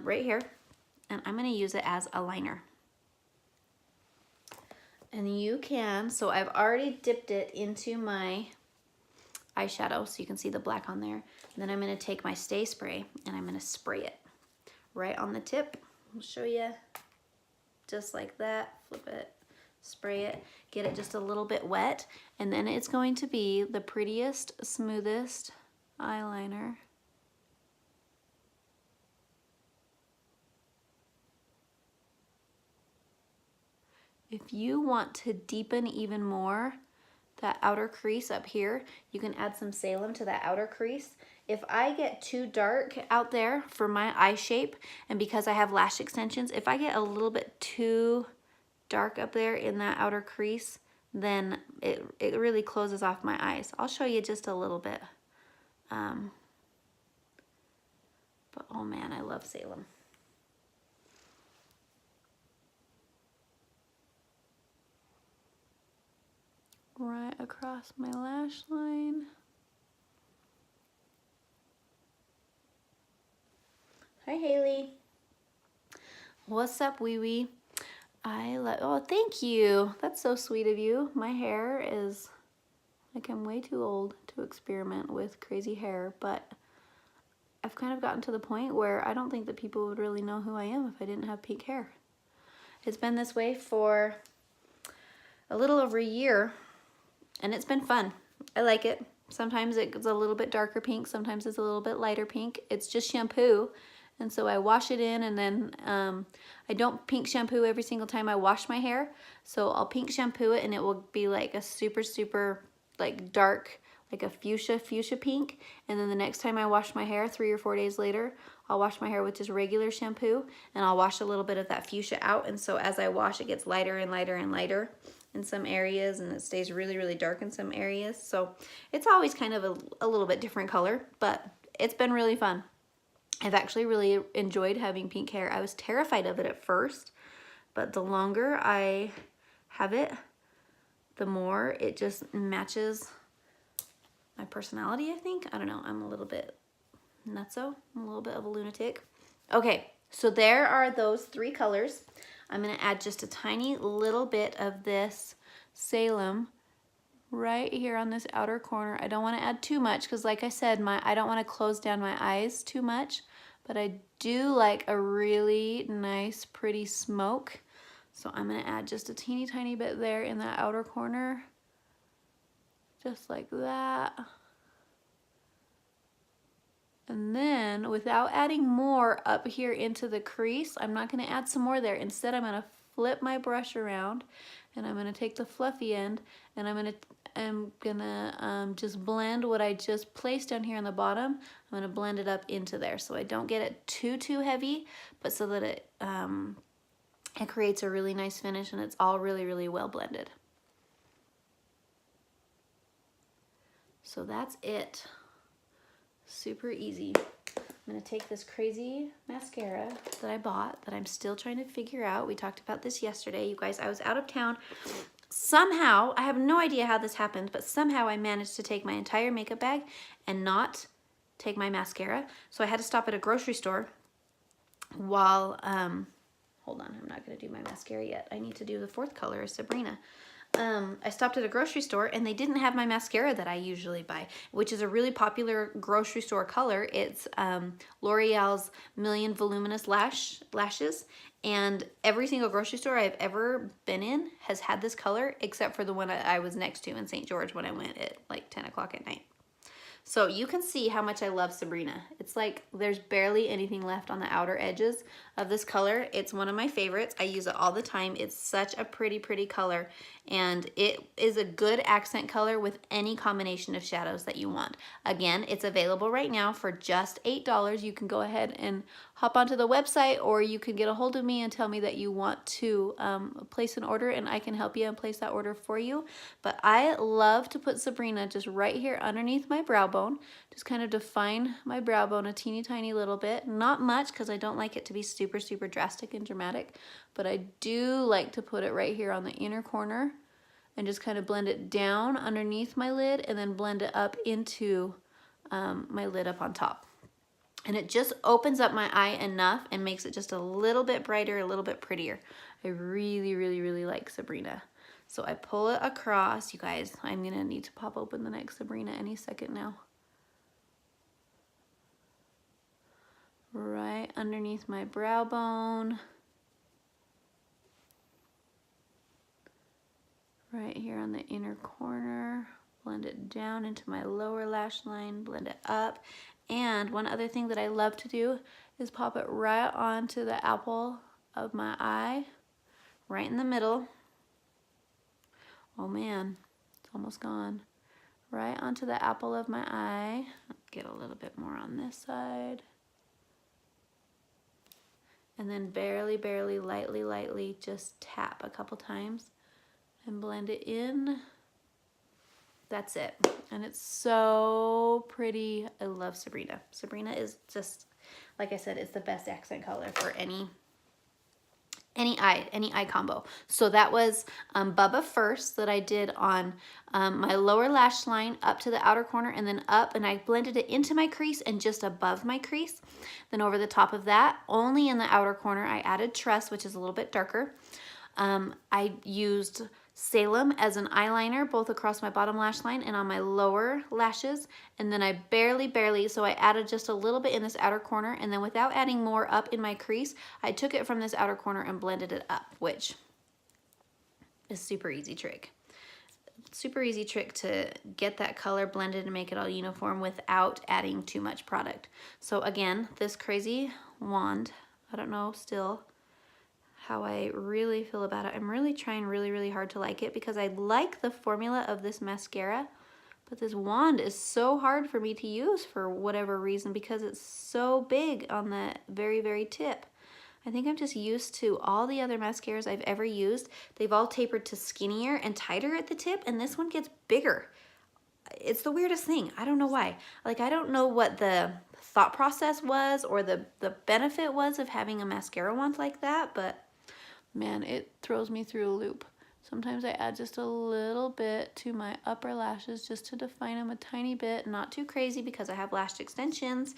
Right here, and I'm gonna use it as a liner. And you can, so I've already dipped it into my eyeshadow, so you can see the black on there. And then I'm gonna take my Stay Spray, and I'm gonna spray it right on the tip. I'll show you, just like that, flip it. Spray it, get it just a little bit wet, and then it's going to be the prettiest, smoothest eyeliner. If you want to deepen even more that outer crease up here, you can add some Salem to that outer crease. If I get too dark out there for my eye shape, and because I have lash extensions, if I get a little bit too dark up there in that outer crease, then it really closes off my eyes. I'll show you just a little bit. But oh man, I love Salem. Right across my lash line. Hi Haley. What's up, wee wee? Oh, thank you. That's so sweet of you. My hair is, like, I'm way too old to experiment with crazy hair, but I've kind of gotten to the point where I don't think that people would really know who I am if I didn't have pink hair. It's been this way for a little over a year, and it's been fun. I like it. Sometimes it's a little bit darker pink, sometimes it's a little bit lighter pink. It's just shampoo. And so I wash it in, and then I don't pink shampoo every single time I wash my hair. So I'll pink shampoo it, and it will be like a super like dark, like a fuchsia pink. And then the next time I wash my hair, 3 or 4 days later, I'll wash my hair with just regular shampoo, and I'll wash a little bit of that fuchsia out. And so as I wash, it gets lighter and lighter and lighter in some areas, and it stays really dark in some areas. So it's always kind of a little bit different color, but it's been really fun. I've actually really enjoyed having pink hair. I was terrified of it at first, but the longer I have it, the more it just matches my personality, I think. I don't know, I'm a little bit nutso. I'm a little bit of a lunatic. Okay, so there are those 3 colors. I'm gonna add just a tiny little bit of this Salem right here on this outer corner. I don't want to add too much because, like I said, I don't want to close down my eyes too much, but I do like a really nice pretty smoke. So I'm going to add just a teeny tiny bit there in that outer corner, just like that. And then without adding more up here into the crease, I'm not going to add some more there. Instead, I'm going to flip my brush around, and I'm gonna take the fluffy end, and I'm gonna just blend what I just placed down here on the bottom. I'm gonna blend it up into there so I don't get it too heavy, but so that it creates a really nice finish and it's all really well blended. So that's it. Super easy. I'm gonna take this crazy mascara that I bought that I'm still trying to figure out. We talked about this yesterday. You guys, I was out of town. Somehow, I have no idea how this happened, but somehow I managed to take my entire makeup bag and not take my mascara. So I had to stop at a grocery store while, hold on, I'm not gonna do my mascara yet. I need to do the fourth color, Sabrina. I stopped at a grocery store and they didn't have my mascara that I usually buy, which is a really popular grocery store color. It's L'Oreal's Million Voluminous Lashes, and every single grocery store I've ever been in has had this color except for the one I was next to in St. George when I went at like 10 o'clock at night. So you can see how much I love Sabrina. It's like there's barely anything left on the outer edges of this color. It's one of my favorites. I use it all the time. It's such a pretty color, and it is a good accent color with any combination of shadows that you want. Again, it's available right now for just $8. You can go ahead and hop onto the website, or you can get a hold of me and tell me that you want to place an order, and I can help you and place that order for you. But I love to put Sabrina just right here underneath my brow bone, just kind of define my brow bone a teeny tiny little bit. Not much, because I don't like it to be super drastic and dramatic, but I do like to put it right here on the inner corner and just kind of blend it down underneath my lid and then blend it up into my lid up on top. And it just opens up my eye enough and makes it just a little bit brighter, a little bit prettier. I really like Sabrina. So I pull it across. You guys, I'm gonna need to pop open the next Sabrina any second now. Right underneath my brow bone. Right here on the inner corner. Blend it down into my lower lash line, blend it up. And one other thing that I love to do is pop it right onto the apple of my eye, right in the middle. Oh man, it's almost gone. Right onto the apple of my eye. Get a little bit more on this side. And then barely, lightly, just tap a couple times and blend it in. That's it. And it's so pretty. I love Sabrina. Sabrina is just, like I said, it's the best accent color for any eye combo. So that was Bubba First that I did on my lower lash line up to the outer corner and then up, and I blended it into my crease and just above my crease. Then over the top of that, only in the outer corner, I added Trust, which is a little bit darker. I used Salem as an eyeliner both across my bottom lash line and on my lower lashes, and then I barely, so I added just a little bit in this outer corner, and then without adding more up in my crease, I took it from this outer corner and blended it up, which is super easy trick. Super easy trick to get that color blended and make it all uniform without adding too much product. So again, this crazy wand, I don't know still how I really feel about it. I'm really trying really hard to like it because I like the formula of this mascara, but this wand is so hard for me to use for whatever reason because it's so big on the very tip. I think I'm just used to all the other mascaras I've ever used. They've all tapered to skinnier and tighter at the tip, and this one gets bigger. It's the weirdest thing. I don't know why. Like, I don't know what the thought process was or the benefit was of having a mascara wand like that, but man, it throws me through a loop. Sometimes I add just a little bit to my upper lashes just to define them a tiny bit, not too crazy because I have lash extensions.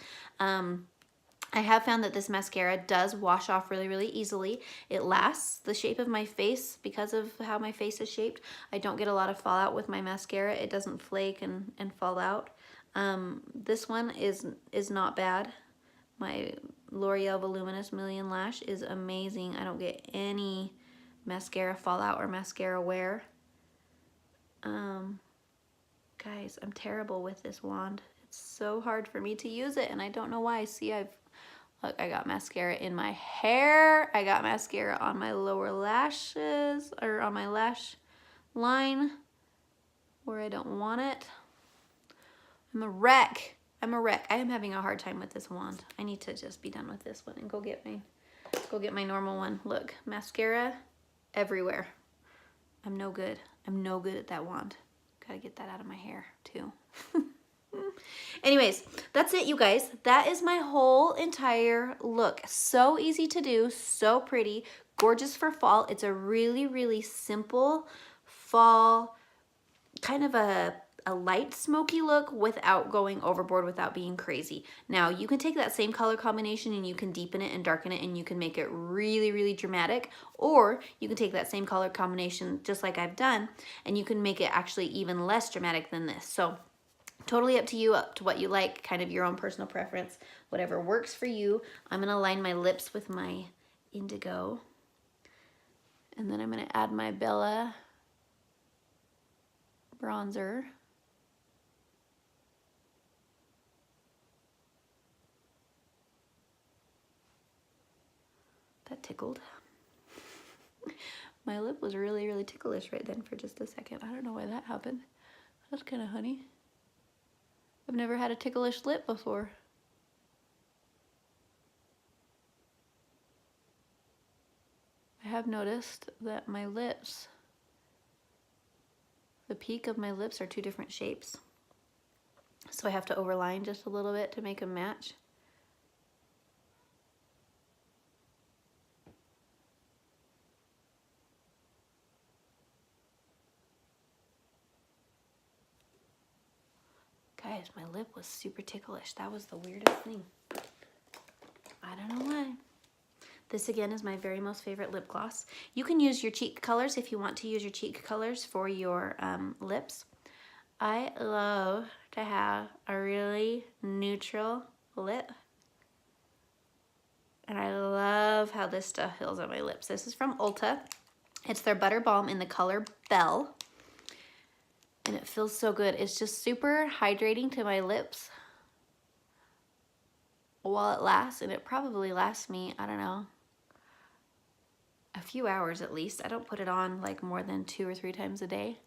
I have found that this mascara does wash off really easily. It lasts the shape of my face because of how my face is shaped. I don't get a lot of fallout with my mascara. It doesn't flake and fall out. This one is not bad. My L'Oreal Voluminous Million Lash is amazing. I don't get any mascara fallout or mascara wear. Guys, I'm terrible with this wand. It's so hard for me to use it, and I don't know why. See, I've Look, I got mascara in my hair. I got mascara on my lower lashes, or on my lash line where I don't want it. I'm a wreck. I'm a wreck. I am having a hard time with this wand. I need to just be done with this one and go get my normal one. Look, mascara everywhere. I'm no good. I'm no good at that wand. Gotta get that out of my hair too. Anyways, that's it, you guys. That is my whole entire look. So easy to do, so pretty, gorgeous for fall. It's a really, really simple fall, kind of a light smoky look without going overboard, without being crazy. Now, you can take that same color combination and you can deepen it and darken it and you can make it really, really dramatic. Or you can take that same color combination, just like I've done, and you can make it actually even less dramatic than this. So totally up to you, up to what you like, kind of your own personal preference, whatever works for you. I'm gonna line my lips with my indigo. And then I'm gonna add my Bella bronzer. That tickled. My lip was really, really ticklish right then for just a second. I don't know why that happened. That's kind of honey. I've never had a ticklish lip before. I have noticed that my lips, the peak of my lips are two different shapes. So I have to overline just a little bit to make them match. Guys, my lip was super ticklish. That was the weirdest thing. I don't know why. This again is my very most favorite lip gloss. You can use your cheek colors if you want to use your cheek colors for your lips. I love to have a really neutral lip. And I love how this stuff feels on my lips. This is from Ulta. It's their Butter Balm in the color Belle. And it feels so good. It's just super hydrating to my lips while it lasts. And it probably lasts me, I don't know, a few hours at least. I don't put it on like more than 2 or 3 times a day.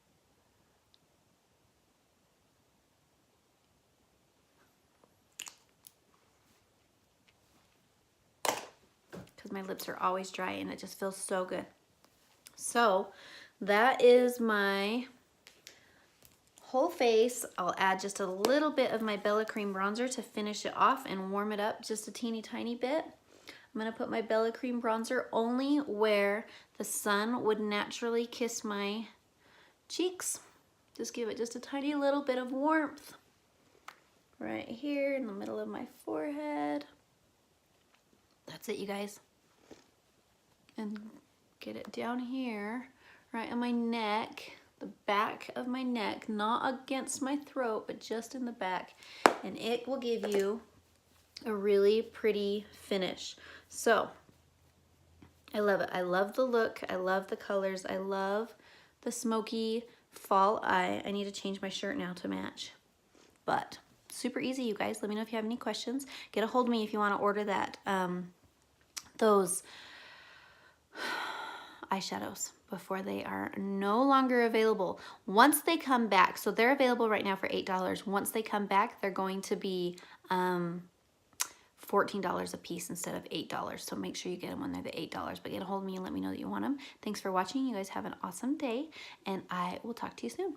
Because my lips are always dry and it just feels so good. So that is my whole face. I'll add just a little bit of my Bella Cream bronzer to finish it off and warm it up just a teeny tiny bit. I'm gonna put my Bella Cream bronzer only where the sun would naturally kiss my cheeks. Just give it just a tiny little bit of warmth. Right here in the middle of my forehead. That's it, you guys. And get it down here, right on my neck. The back of my neck, not against my throat, but just in the back. And it will give you a really pretty finish. So, I love it. I love the look. I love the colors. I love the smoky fall eye. I need to change my shirt now to match. But, super easy, you guys. Let me know if you have any questions. Get a hold of me if you want to order that, those eyeshadows before they are no longer available. Once they come back, so they're available right now for $8. Once they come back, they're going to be $14 a piece instead of $8. So make sure you get them when they're the $8. But get a hold of me and let me know that you want them. Thanks for watching. You guys have an awesome day, and I will talk to you soon.